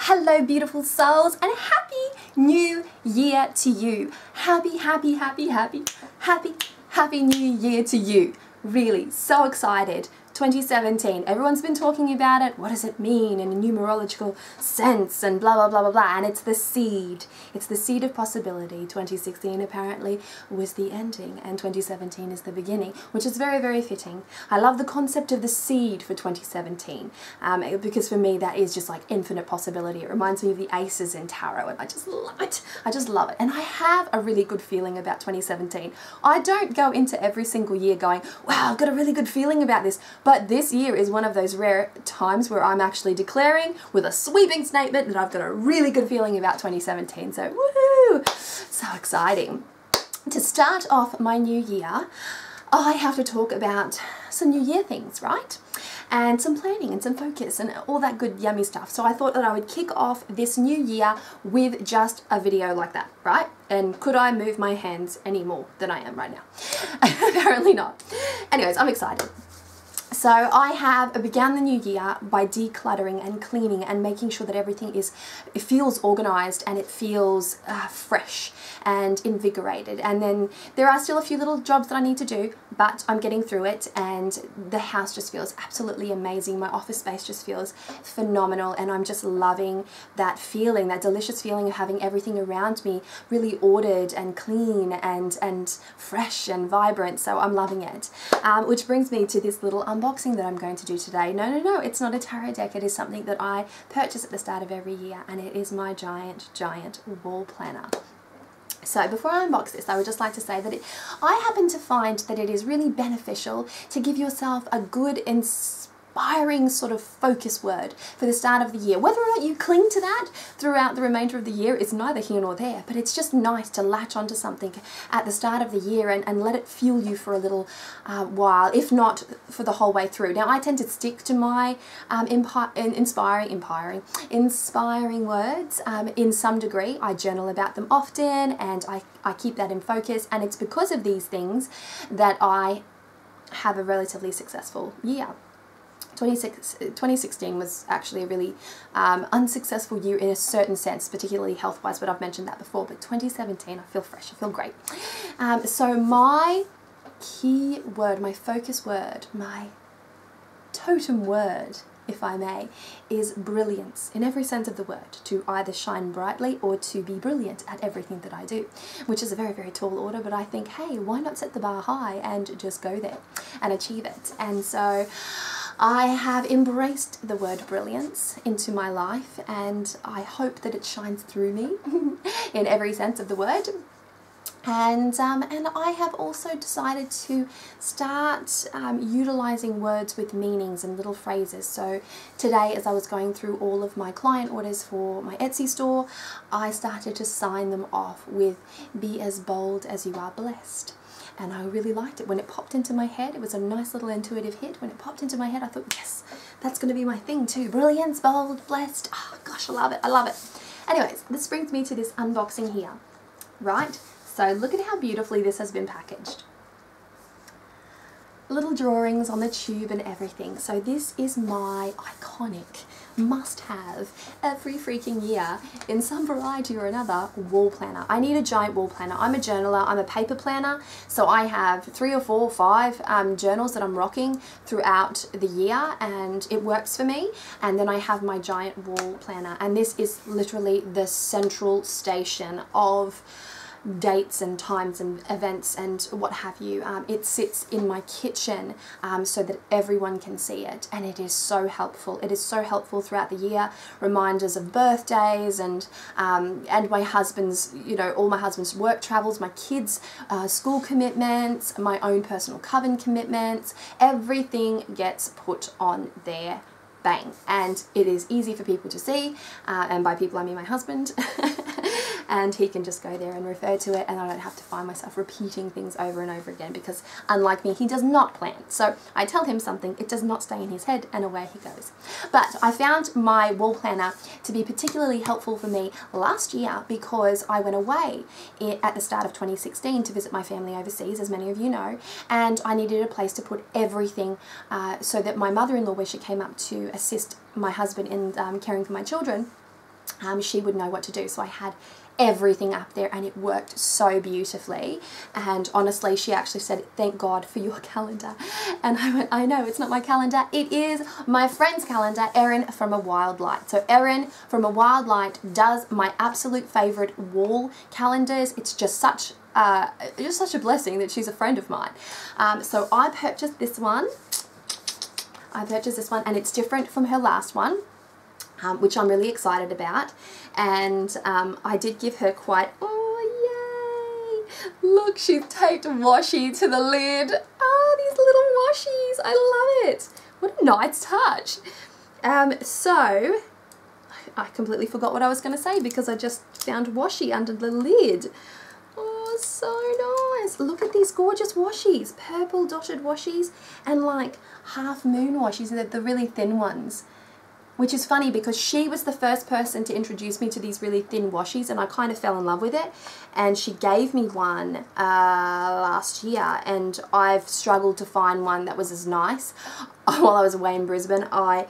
Hello beautiful souls, and a happy new year to you. Happy new year to you. Really, so excited. 2017, everyone's been talking about it. What does it mean in a numerological sense and blah blah blah blah blah, and it's the seed. It's the seed of possibility. 2016 apparently was the ending and 2017 is the beginning, which is very, very fitting. I love the concept of the seed for 2017 because for me that is just like infinite possibility. It reminds me of the aces in tarot, and I just love it. I just love it, and I have a really good feeling about 2017. I don't go into every single year going, wow, I've got a really good feeling about this. But this year is one of those rare times where I'm actually declaring with a sweeping statement that I've got a really good feeling about 2017. So woohoo! So exciting. To start off my new year, I have to talk about some new year things, right? And some planning and some focus and all that good yummy stuff. So I thought that I would kick off this new year with just a video like that, right? And could I move my hands any more than I am right now? Apparently not. Anyways, I'm excited. So I have began the new year by decluttering and cleaning and making sure that everything it feels organized and it feels fresh and invigorated. And then there are still a few little jobs that I need to do, but I'm getting through it, and the house just feels absolutely amazing. My office space just feels phenomenal, and I'm just loving that feeling, that delicious feeling of having everything around me really ordered and clean and fresh and vibrant. So I'm loving it. Which brings me to this little unboxing that I'm going to do today. No, it's not a tarot deck. It is something that I purchase at the start of every year, and it is my giant wall planner. So before I unbox this, I would just like to say that I happen to find that it is really beneficial to give yourself a good, inspiring sort of focus word for the start of the year. Whether or not you cling to that throughout the remainder of the year is neither here nor there, but it's just nice to latch onto something at the start of the year and let it fuel you for a little while, if not for the whole way through. Now, I tend to stick to my inspiring words in some degree. I journal about them often, and I keep that in focus, and it's because of these things that I have a relatively successful year. 2016 was actually a really unsuccessful year in a certain sense, particularly health-wise, but I've mentioned that before. But 2017, I feel fresh, I feel great. So my key word, my focus word, my totem word, if I may, is brilliance in every sense of the word. To either shine brightly or to be brilliant at everything that I do, which is a very, very tall order, but I think, hey, why not set the bar high and just go there and achieve it? And so I have embraced the word brilliance into my life, and I hope that it shines through me in every sense of the word. And I have also decided to start utilizing words with meanings and little phrases. So today, as I was going through all of my client orders for my Etsy store, I started to sign them off with "Be as bold as you are blessed." And I really liked it. When it popped into my head, it was a nice little intuitive hit. When it popped into my head, I thought, yes, that's going to be my thing too. Brilliance, bold, blessed. Oh gosh, I love it. I love it. Anyways, this brings me to this unboxing here, right? So look at how beautifully this has been packaged. Little drawings on the tube and everything. So this is my iconic must-have every freaking year in some variety or another wall planner. I need a giant wall planner. I'm a journaler, I'm a paper planner, so I have 3 or 4 or 5 journals that I'm rocking throughout the year, and it works for me. And then I have my giant wall planner, and this is literally the central station of dates and times and events and what have you. It sits in my kitchen so that everyone can see it, and it is so helpful. It is so helpful throughout the year. Reminders of birthdays and my husband's, all my husband's work travels, my kids' school commitments, my own personal coven commitments. Everything gets put on there. Bang. And it is easy for people to see, and by people I mean my husband. And he can just go there and refer to it, and I don't have to find myself repeating things over and over again, because unlike me, he does not plan. So I tell him something, it does not stay in his head, and away he goes. But I found my wall planner to be particularly helpful for me last year because I went away at the start of 2016 to visit my family overseas, as many of you know, and I needed a place to put everything so that my mother-in-law, where she came up to assist my husband in caring for my children, she would know what to do. So I had everything up there and it worked so beautifully. And honestly, she actually said, thank God for your calendar. And I went, I know, it's not my calendar, it is my friend's calendar, Erin from A Wild Light. So Erin from A Wild Light does my absolute favorite wall calendars. It's just such a blessing that she's a friend of mine. So I purchased this one. And it's different from her last one, which I'm really excited about. And I did give her quite, oh yay, look, she's taped washi to the lid. Oh, these little washies, I love it. What a nice touch. So I completely forgot what I was going to say because I just found washi under the lid. Oh, so nice. Look at these gorgeous washies, purple dotted washies and like half moon washies, the really thin ones. Which is funny because she was the first person to introduce me to these really thin washies and I kind of fell in love with it. And she gave me one last year and I've struggled to find one that was as nice. While I was away in Brisbane, I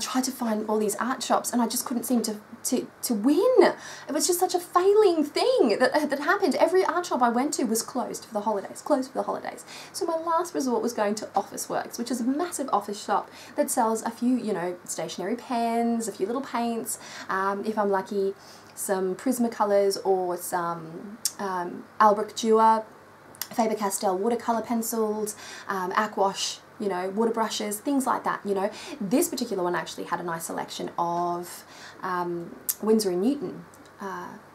tried to find all these art shops and I just couldn't seem to win. It was just such a failing thing that happened. Every art shop I went to was closed for the holidays, So my last resort was going to Officeworks, which is a massive office shop that sells a few, you know, stationery pens, a few little paints, if I'm lucky, some Prismacolors or some Albrecht Dürer, Faber-Castell watercolour pencils, aquash, you know, water brushes, things like that, you know. This particular one actually had a nice selection of Winsor & Newton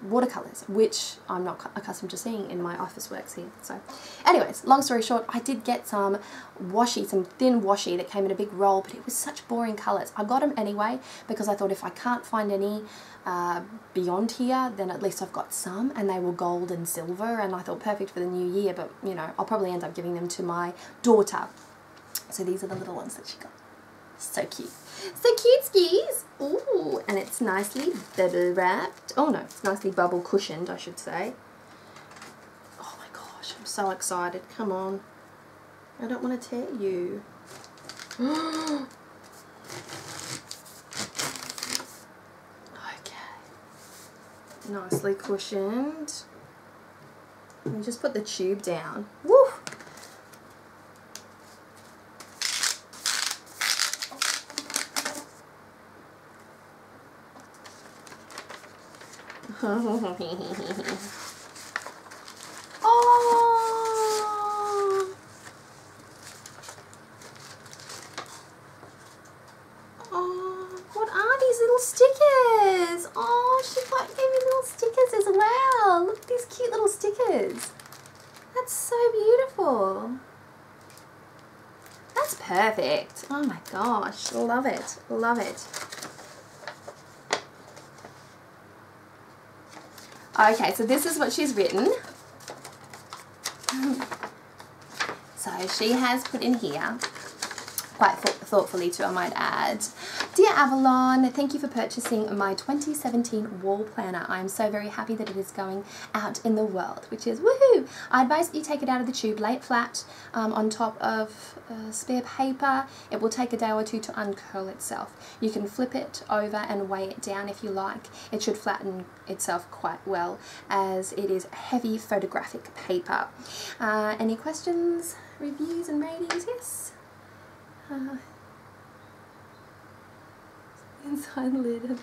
watercolours, which I'm not accustomed to seeing in my Officeworks here. So anyways, long story short, I did get some washi, some thin washi that came in a big roll, but it was such boring colours. I got them anyway because I thought if I can't find any beyond here, then at least I've got some, and they were gold and silver, and I thought perfect for the new year, but you know, I'll probably end up giving them to my daughter. So these are the little ones that she got. So cute. So cute skis. Ooh, and it's nicely bubble wrapped. Oh no, it's nicely bubble cushioned, I should say. Oh my gosh, I'm so excited. Come on. I don't want to tear you. Okay. Nicely cushioned. Let me just put the tube down. Woo! Oh. Oh, what are these little stickers? Oh, she gave me little stickers as well. Look at these cute little stickers. That's so beautiful. That's perfect. Oh my gosh, love it, love it. Okay, so this is what she's written. So she has put in here, quite thoughtfully too, I might add. Dear Avalon, thank you for purchasing my 2017 wall planner. I am so very happy that it is going out in the world, which is woohoo! I advise that you take it out of the tube, lay it flat on top of spare paper. It will take a day or two to uncurl itself. You can flip it over and weigh it down if you like. It should flatten itself quite well as it is heavy photographic paper. Any questions, reviews and ratings? Yes? Inside lid.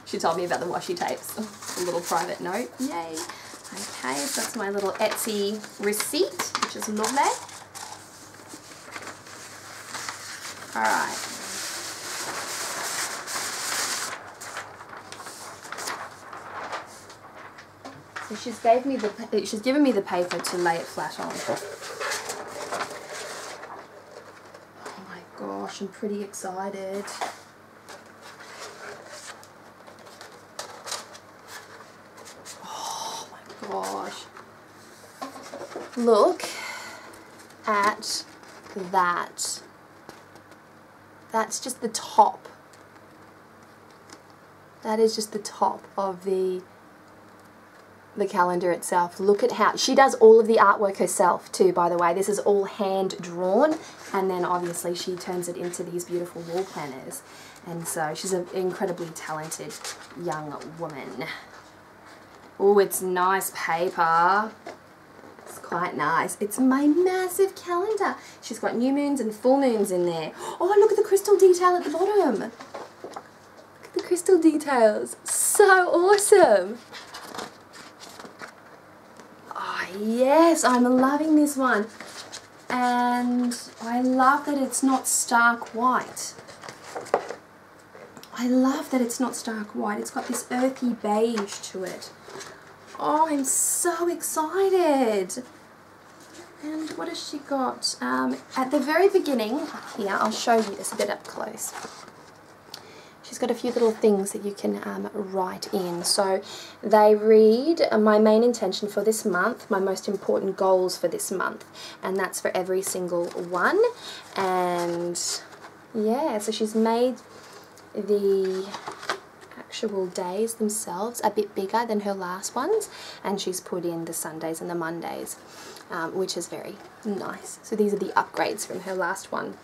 She told me about the washi tapes. A little private note. Yay. Okay, so that's my little Etsy receipt, which is lovely. Alright. So she's given me the paper to lay it flat on. Oh my gosh, I'm pretty excited. Gosh, look at that. That's just the top. That is just the top of the the calendar itself. Look at how she does all of the artwork herself too, by the way. This is all hand drawn, and then obviously she turns it into these beautiful wall planners. And so she's an incredibly talented young woman. Oh, it's nice paper. It's quite nice. It's my massive calendar. She's got new moons and full moons in there. Oh, look at the crystal detail at the bottom. Look at the crystal details. So awesome. Oh, yes, I'm loving this one. And I love that it's not stark white. I love that it's not stark white. It's got this earthy beige to it. Oh, I'm so excited. And what has she got? At the very beginning, here, I'll show you this a bit up close. She's got a few little things that you can write in. So they read, my main intention for this month, my most important goals for this month. And that's for every single one. And yeah, so she's made the actual days themselves a bit bigger than her last ones, and she's put in the Sundays and the Mondays, which is very nice. So these are the upgrades from her last one.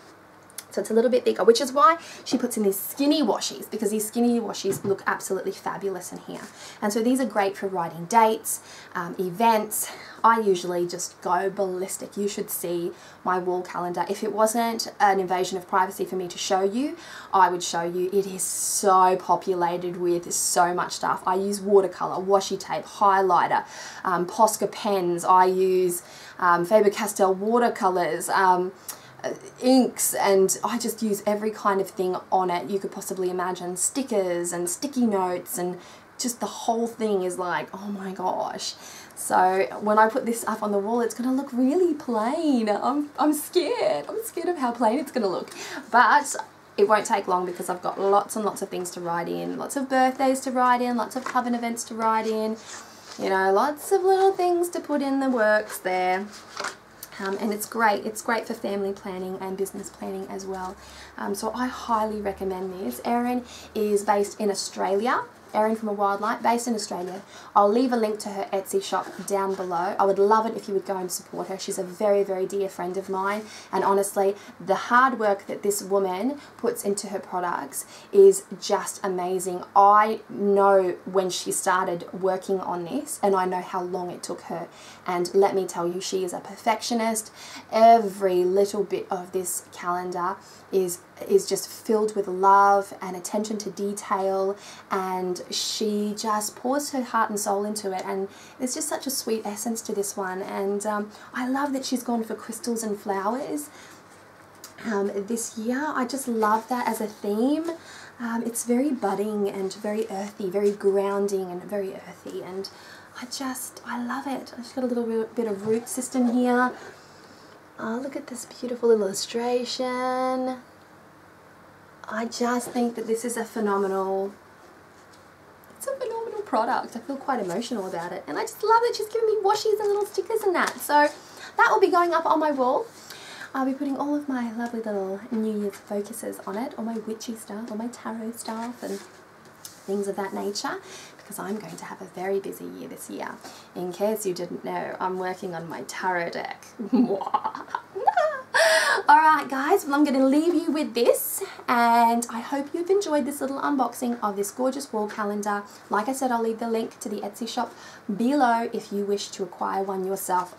So it's a little bit bigger, which is why she puts in these skinny washies, because these skinny washies look absolutely fabulous in here. And so these are great for writing dates, events. I usually just go ballistic. You should see my wall calendar. If it wasn't an invasion of privacy for me to show you, I would show you. It is so populated with so much stuff. I use watercolor, washi tape, highlighter, Posca pens. I use Faber-Castell watercolors, inks, and I just use every kind of thing on it you could possibly imagine. Stickers and sticky notes, and just the whole thing is like, oh my gosh. So when I put this up on the wall, it's gonna look really plain. I'm scared. I'm scared of how plain it's gonna look. But it won't take long, because I've got lots and lots of things to write in, lots of birthdays to write in, lots of coven events to write in, you know, lots of little things to put in the works there. And it's great for family planning and business planning as well. So I highly recommend this. Erin is based in Australia. Erin from A Wild Light, based in Australia. I'll leave a link to her Etsy shop down below. I would love it if you would go and support her. She's a very, very dear friend of mine, and honestly, the hard work that this woman puts into her products is just amazing. I know when she started working on this, and I know how long it took her, and let me tell you, she is a perfectionist. Every little bit of this calendar is just filled with love and attention to detail, and she just pours her heart and soul into it, and there's just such a sweet essence to this one. And I love that she's gone for crystals and flowers this year. I just love that as a theme. It's very budding and very earthy, very grounding and very earthy, and I love it. I just got a little bit of root system here. Oh, look at this beautiful illustration. I just think that this is a phenomenal product. I feel quite emotional about it, and I just love that she's giving me washies and little stickers and that. So that will be going up on my wall. I'll be putting all of my lovely little New Year's focuses on it, all my witchy stuff, all my tarot stuff and things of that nature, because I'm going to have a very busy year this year. In case you didn't know, I'm working on my tarot deck. Alright guys, well I'm going to leave you with this, and I hope you've enjoyed this little unboxing of this gorgeous wall calendar. Like I said, I'll leave the link to the Etsy shop below if you wish to acquire one yourself.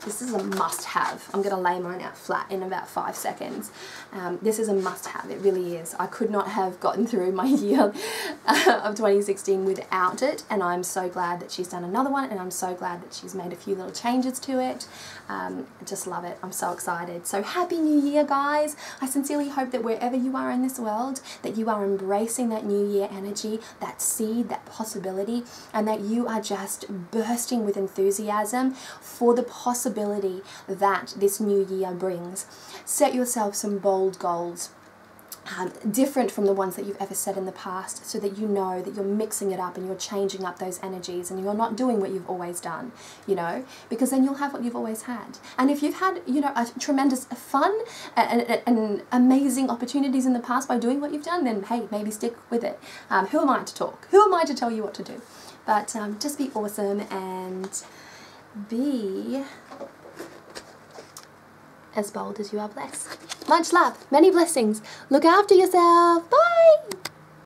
This is a must-have. I'm going to lay mine out flat in about 5 seconds. This is a must-have, it really is. I could not have gotten through my year of 2016 without it, and I'm so glad that she's done another one, and I'm so glad that she's made a few little changes to it. I just love it. I'm so excited. So happy New Year, guys. I sincerely hope that wherever you are in this world, that you are embracing that New Year energy, that seed, that possibility, and that you are just bursting with enthusiasm for the possibility that this new year brings. Set yourself some bold goals. different from the ones that you've ever said in the past, so that you know that you're mixing it up and you're changing up those energies and you're not doing what you've always done, you know, because then you'll have what you've always had. And if you've had, you know, a tremendous fun and amazing opportunities in the past by doing what you've done, then hey, maybe stick with it. Who am I to talk? Who am I to tell you what to do? But just be awesome and be as bold as you are blessed. Much love, many blessings. Look after yourself. Bye.